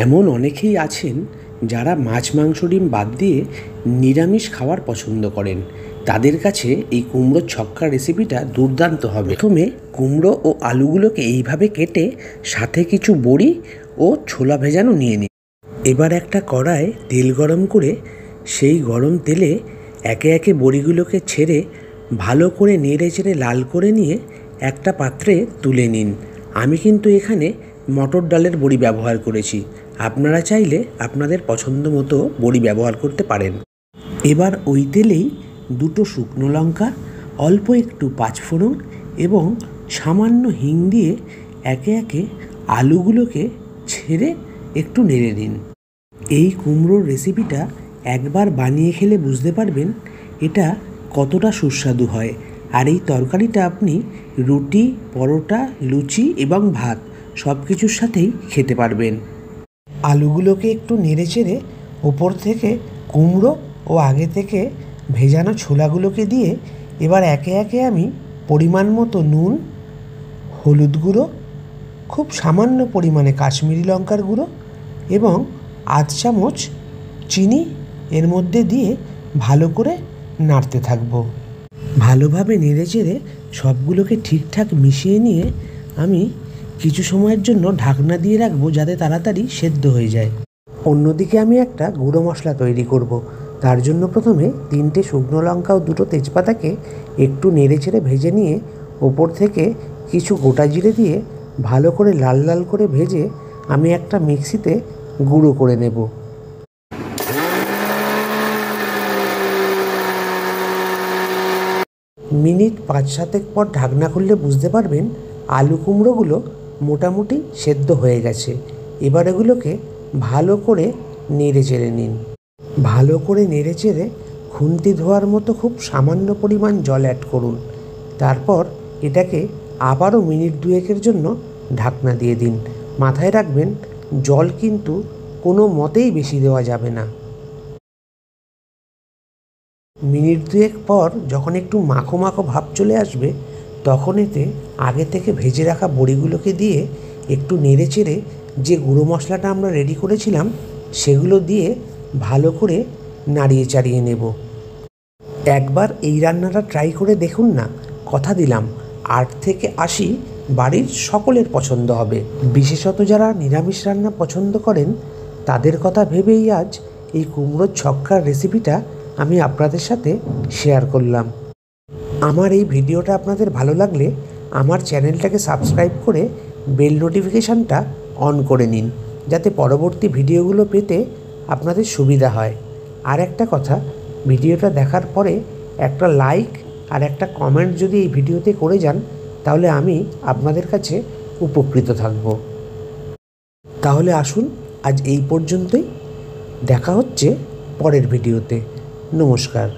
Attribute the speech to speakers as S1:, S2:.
S1: এমন অনেকেই আছেন যারা মাছ মাংস ডিম বাদ দিয়ে নিরামিষ খাবার পছন্দ করেন। তাদের কাছে এই কুমড়োর ছক্কা রেসিপিটা দুর্দান্ত হবে। প্রথমে কুমড়ো ও আলুগুলোকে এইভাবে কেটে সাথে কিছু বড়ি ও ছোলা ভেজানো নিয়ে নিন। এবার একটা কড়ায় তেল গরম করে সেই গরম তেলে একে একে বড়িগুলোকে ছেড়ে ভালো করে নেড়ে চেড়ে লাল করে নিয়ে একটা পাত্রে তুলে নিন। আমি কিন্তু এখানে মটর ডালের বড়ি ব্যবহার করেছি, আপনারা চাইলে আপনাদের পছন্দ মতো বড়ি ব্যবহার করতে পারেন। এবার ওই তেলেই দুটো শুকনো লঙ্কা, অল্প একটু পাঁচফোড়ন এবং সামান্য হিং দিয়ে একে একে আলুগুলোকে ছেড়ে একটু নেড়ে নিন। এই কুমড়োর রেসিপিটা একবার বানিয়ে খেলে বুঝতে পারবেন এটা কতটা সুস্বাদু হয়। আর এই তরকারিটা আপনি রুটি, পরোটা, লুচি এবং ভাত সব কিছুর সাথেই খেতে পারবেন। আলুগুলোকে একটু নেড়ে চেড়ে ওপর থেকে কুমড়ো ও আগে থেকে ভেজানো ছোলাগুলোকে দিয়ে এবার একে একে আমি পরিমাণ মতো নুন, হলুদ গুঁড়ো, খুব সামান্য পরিমাণে কাশ্মীরি লঙ্কার গুঁড়ো এবং আধ চামচ চিনি এর মধ্যে দিয়ে ভালো করে নাড়তে থাকবো। ভালোভাবে নেড়ে চেড়ে সবগুলোকে ঠিকঠাক মিশিয়ে নিয়ে আমি কিছু সময়ের জন্য ঢাকনা দিয়ে রাখবো যাতে তাড়াতাড়ি সেদ্ধ হয়ে যায়। অন্যদিকে আমি একটা গুঁড়ো মশলা তৈরি করব। তার জন্য প্রথমে 3টে শুকনো লঙ্কা ও 2টো তেজপাতাকে একটু নেড়ে চেড়ে ভেজে নিয়ে ওপর থেকে কিছু গোটা জিরে দিয়ে ভালো করে লাল লাল করে ভেজে আমি একটা মিক্সিতে গুঁড়ো করে নেব। মিনিট 5-7 পর ঢাকনা খুললে বুঝতে পারবেন আলু কুমড়োগুলো মোটামুটি সেদ্ধ হয়ে গেছে। এবার এগুলোকে ভালো করে নেড়ে চেড়ে নিন। ভালো করে নেড়ে চেড়ে খুন্তি ধোয়ার মতো খুব সামান্য পরিমাণ জল অ্যাড করুন। তারপর এটাকে আবারও মিনিট 2-এর জন্য ঢাকনা দিয়ে দিন। মাথায় রাখবেন জল কিন্তু কোনো মতেই বেশি দেওয়া যাবে না। মিনিট 2 পর যখন একটু মাখো মাখো ভাব চলে আসবে তখন এতে আগে থেকে ভেজে রাখা বড়িগুলোকে দিয়ে একটু নেড়ে চেড়ে যে গুঁড়ো মশলাটা আমরা রেডি করেছিলাম সেগুলো দিয়ে ভালো করে নাড়িয়ে চাড়িয়ে নেব। একবার এই রান্নাটা ট্রাই করে দেখুন না, কথা দিলাম 8 থেকে 80 বাড়ির সকলের পছন্দ হবে। বিশেষত যারা নিরামিষ রান্না পছন্দ করেন তাদের কথা ভেবেই আজ এই কুমড়োর ছক্কার রেসিপিটা আমি আপনাদের সাথে শেয়ার করলাম। আমার এই ভিডিওটা আপনাদের ভালো লাগলে আমার চ্যানেলটাকে সাবস্ক্রাইব করে বেল নোটিফিকেশানটা অন করে নিন যাতে পরবর্তী ভিডিওগুলো পেতে আপনাদের সুবিধা হয়। আর একটা কথা, ভিডিওটা দেখার পরে একটা লাইক আর একটা কমেন্ট যদি এই ভিডিওতে করে যান তাহলে আমি আপনাদের কাছে উপকৃত থাকব। তাহলে আসুন আজ এই পর্যন্তই, দেখা হচ্ছে পরের ভিডিওতে। নমস্কার।